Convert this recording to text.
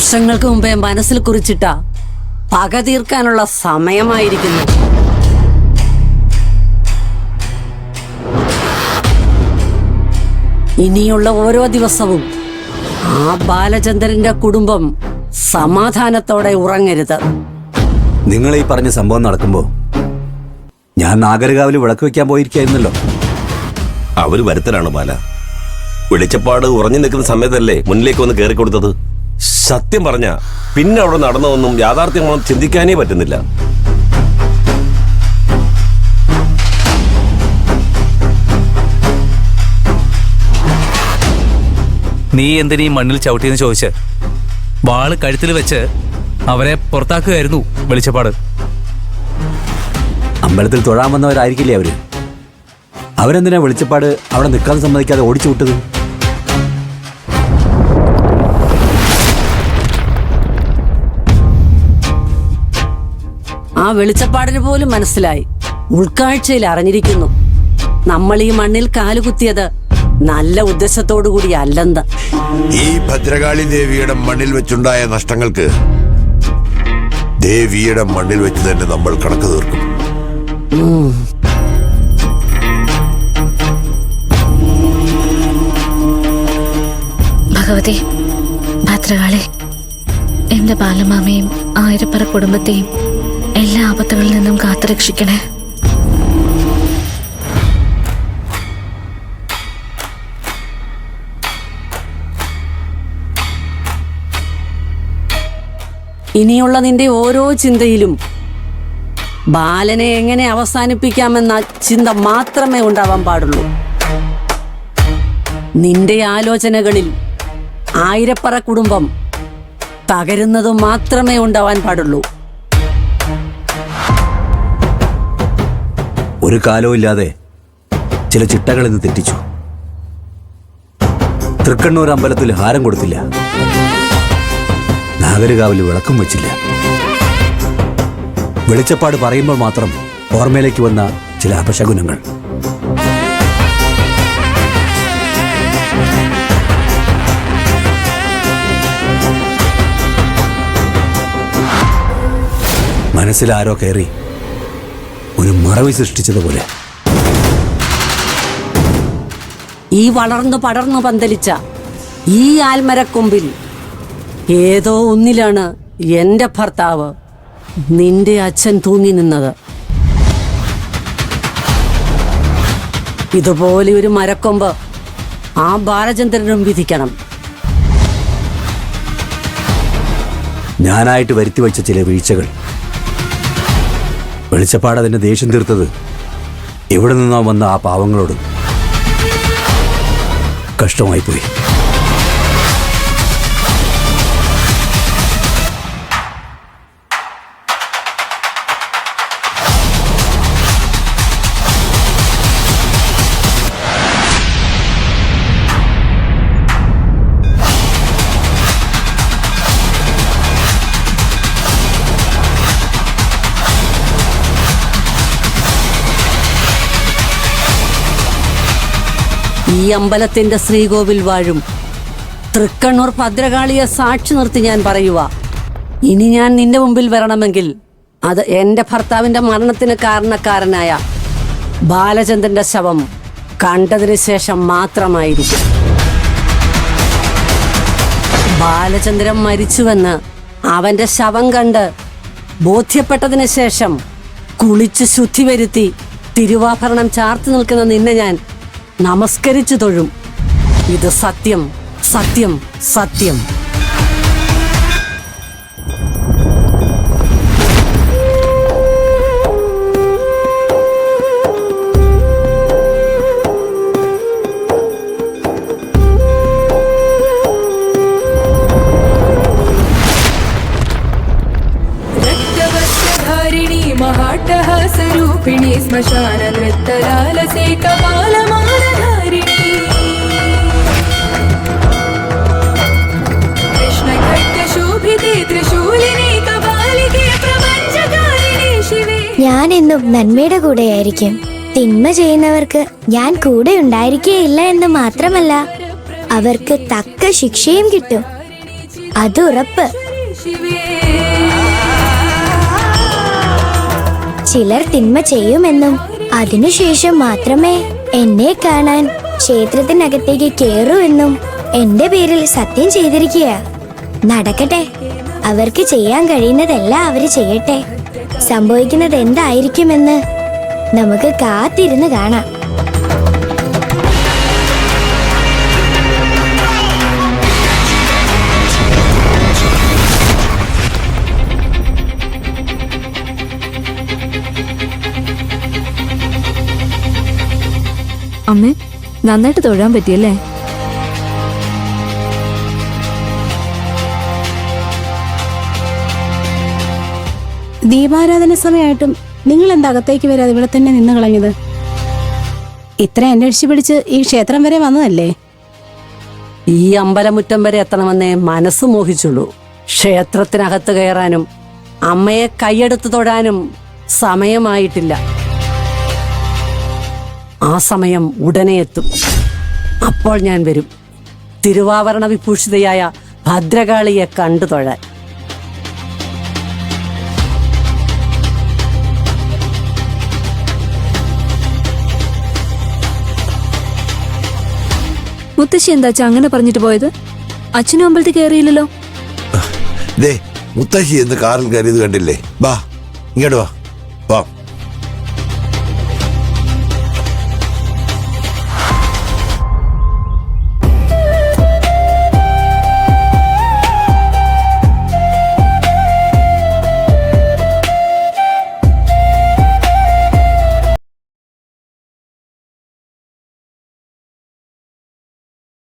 വർഷങ്ങൾക്ക് മുമ്പേ മനസ്സിൽ കുറിച്ചിട്ട പക തീർക്കാനുള്ള സമയമായിരിക്കുന്നു. ഇനിയുള്ള ഓരോ ദിവസവും ആ ബാലചന്ദ്രന്റെ കുടുംബം സമാധാനത്തോടെ ഉറങ്ങരുത്. നിങ്ങൾ ഈ പറഞ്ഞ സംഭവം നടക്കുമ്പോ ഞാൻ നാഗരകാവിൽ വിളക്ക് വെക്കാൻ പോയിരിക്കായിരുന്നല്ലോ. അവര് വരുത്തലാണ് ബാല. വെളിച്ചപ്പാട് ഉറഞ്ഞു നിൽക്കുന്ന സമയത്തല്ലേ മുന്നിലേക്ക് വന്ന് കയറിക്കൊടുത്തത്. സത്യം പറഞ്ഞ പിന്നെ അവിടെ നടന്നതൊന്നും യാഥാർത്ഥ്യമാണെന്ന് ചിന്തിക്കാനേ പറ്റുന്നില്ല. നീ എന്തിനീ മണ്ണിൽ ചവിട്ടിയെന്ന് ചോദിച്ച് വാള് കഴുത്തിൽ വെച്ച് അവരെ പുറത്താക്കുകയായിരുന്നു വെളിച്ചപ്പാട്. അമ്പലത്തിൽ തൊഴാൻ വന്നവരായിരിക്കില്ലേ അവര്? അവരെന്തിനാ വെളിച്ചപ്പാട് അവിടെ നിൽക്കാൻ സമ്മതിക്കാതെ ഓടിച്ചു വിട്ടത്? ആ വെളിച്ചപ്പാടിന് പോലും മനസ്സിലായി, ഉൾക്കാഴ്ചയിൽ അറിഞ്ഞിരിക്കുന്നു നമ്മൾ ഈ മണ്ണിൽ കാലുകുത്തിയത് നല്ല ഉദ്ദേശത്തോടു കൂടി അല്ലെന്ന്. ഈ ഭദ്രകാളി ദേവിയുടെ മണ്ണിൽ വെച്ചുണ്ടായ നഷ്ടങ്ങൾക്ക് ദേവിയുടെ മണ്ണിൽ വെച്ച് തന്നെ നമ്മൾ കണക്ക് തീർക്കും. ഭഗവതി, ഭദ്രകാളി, എന്റെ ബാലമാമയും ആയിരപ്പറ കുടുംബത്തെയും എല്ലാ ആപത്തുകളിൽ നിന്നും കാത്തുരക്ഷിക്കണേ. ഇനിയുള്ള നിന്റെ ഓരോ ചിന്തയിലും ബാലനെ എങ്ങനെ അവസാനിപ്പിക്കാമെന്ന ചിന്ത മാത്രമേ ഉണ്ടാവാൻ പാടുള്ളൂ. നിന്റെ ആലോചനകളിൽ ആയിരപ്പറ കുടുംബം തകരുന്നത് മാത്രമേ ഉണ്ടാവാൻ പാടുള്ളൂ. ഒരു കാലവും ഇല്ലാതെ ചില ചിട്ടകൾ ഇന്ന് തെറ്റിച്ചു. തൃക്കണ്ണൂർ അമ്പലത്തിൽ ഹാരം കൊടുത്തില്ല, നാഗരകാവിൽ വിളക്കും വെച്ചില്ല. വെളിച്ചപ്പാട് പറയുമ്പോൾ മാത്രം ഓർമ്മയിലേക്ക് വന്ന ചില അപശകുനങ്ങൾ. മനസ്സിൽ ആരോ കയറി ഒരു മറവി സൃഷ്ടിച്ചതുപോലെ. ഈ വളർന്നു പടർന്നു പന്തലിച്ച ഈ ആൽമരക്കൊമ്പിൽ ഏതോ ഒന്നിലാണ് എന്റെ ഭർത്താവ്, നിന്റെ അച്ഛൻ തൂങ്ങി നിന്നത്. ഇതുപോലെ ഒരു മരക്കൊമ്പ് ആ ബാലചന്ദ്രനും വിധിക്കണം. ഞാനായിട്ട് വരുത്തി വെച്ച ചില വീഴ്ചകൾ വെളിച്ചപ്പാട് അതിന്റെ ദേഷ്യം തീർത്തത് എവിടെ നിന്നോ വന്ന ആ പാവങ്ങളോട് കഷ്ടമായിപ്പോയി. ഈ അമ്പലത്തിന്റെ ശ്രീകോവിൽ വാഴും തൃക്കണ്ണൂർ ഭദ്രകാളിയെ സാക്ഷി നിർത്തി ഞാൻ പറയുക, ഇനി ഞാൻ നിന്റെ മുമ്പിൽ വരണമെങ്കിൽ അത് എന്റെ ഭർത്താവിന്റെ മരണത്തിന് കാരണക്കാരനായ ബാലചന്ദ്രന്റെ ശവം കണ്ടതിന് ശേഷം മാത്രമായിരിക്കും. ബാലചന്ദ്രൻ മരിച്ചുവെന്ന് അവന്റെ ശവം കണ്ട് ബോധ്യപ്പെട്ടതിന് ശേഷം കുളിച്ച് ശുദ്ധി വരുത്തി തിരുവാഭരണം ചാർത്തി നിൽക്കുന്ന നിന്നെ ഞാൻ നമസ്കരിച്ചു തൊഴും. ഇത് സത്യം, സത്യം, സത്യം. महाट्टहासरूपिणी श्मशान नृत्यलालसे कपालमालधारिणी कृष्णखड्गशोभिते त्रिशूलिनी कपालिके प्रपञ्चकारिणी शिवे. ഞാൻ എന്നും നന്മയുടെ കൂടെയായിരിക്കും. തിന്മ ചെയ്യുന്നവർക്ക് ഞാൻ കൂടെ ഉണ്ടായിരിക്കുകയില്ല എന്ന് മാത്രമല്ല, അവർക്ക് തക്ക ശിക്ഷയും കിട്ടും. അത് ഉറപ്പ്. शिवे ചിലർ തിന്മ ചെയ്യുമെന്നും അതിനുശേഷം മാത്രമേ എന്നെ കാണാൻ ക്ഷേത്രത്തിനകത്തേക്ക് കേറൂ എന്നും എന്റെ പേരിൽ സത്യം ചെയ്തിരിക്കുക. നടക്കട്ടെ, അവർക്ക് ചെയ്യാൻ കഴിയുന്നതെല്ലാം അവര് ചെയ്യട്ടെ. സംഭവിക്കുന്നത് എന്തായിരിക്കുമെന്ന് നമുക്ക് കാത്തിരുന്ന് കാണാം. അമ്മേ, നന്നായിട്ട് തൊഴാൻ പറ്റിയല്ലേ? ദീപാരാധന സമയമായിട്ടും നിങ്ങൾ എന്താ അകത്തേക്ക് വരാതെ ഇവിടെ തന്നെ നിന്ന് കളഞ്ഞത്? ഇത്ര അന്വേഷിച്ച് പിടിച്ച് ഈ ക്ഷേത്രം വരെ വന്നതല്ലേ? ഈ അമ്പലമുറ്റം വരെ എത്തണമെന്നേ മനസ്സ് മോഹിച്ചുള്ളൂ. ക്ഷേത്രത്തിനകത്ത് കയറാനും അമ്മയെ കൈയെടുത്ത് തൊഴാനും സമയമായിട്ടില്ല. ആ സമയം ഉടനെ എത്തും. അപ്പോൾ ഞാൻ വരും, തിരുവാഭരണ വിഭൂഷിതയായ ഭദ്രകാളിയെ കണ്ടു തൊഴാൻ. മുത്തശ്ശി എന്താച്ചാ അങ്ങനെ പറഞ്ഞിട്ട് പോയത്? അച്ഛനും അമ്പലത്തിൽ കയറിയില്ലല്ലോ. ദേ മുത്തശ്ശി എന്ന് കാറിൽ കയറിയത് കണ്ടില്ലേ? വാ ഇങ്ങോട്ട് വാ. വാ